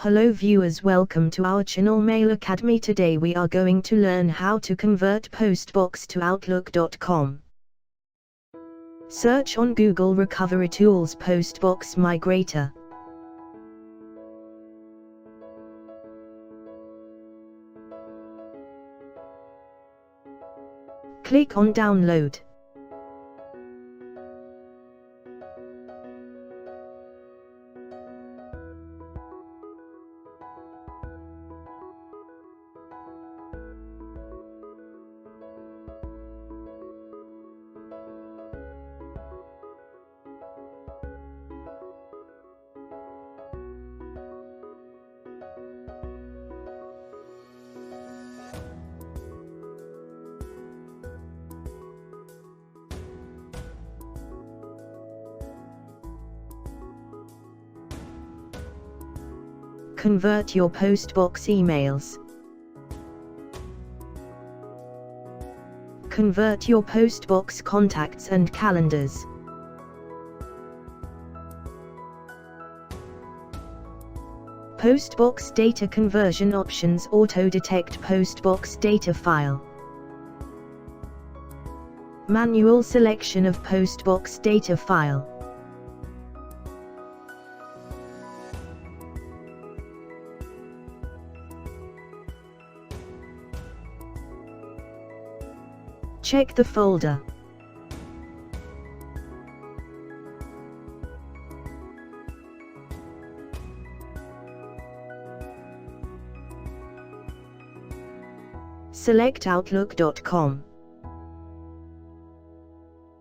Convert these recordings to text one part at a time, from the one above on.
Hello viewers, welcome to our channel Mail Academy. Today we are going to learn how to convert Postbox to Outlook.com. Search on Google Recovery Tools Postbox Migrator. Click on Download. Convert your Postbox emails. Convert your Postbox contacts and calendars. Postbox data conversion options. Auto-detect Postbox data file. Manual selection of Postbox data file. Check the folder. Select Outlook.com.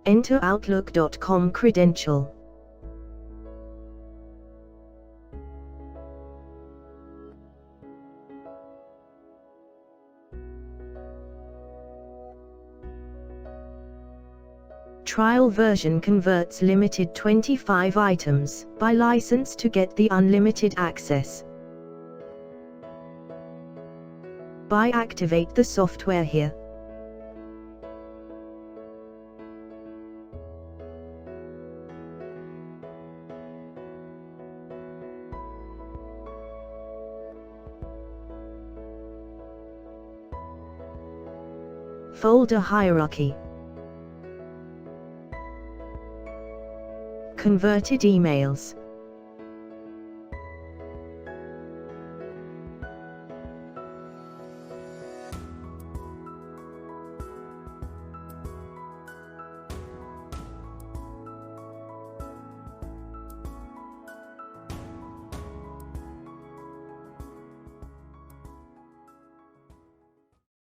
Enter Outlook.com credential. Trial version converts limited 25 items. Buy license to get the unlimited access. Buy activate the software here. Folder hierarchy. Converted emails.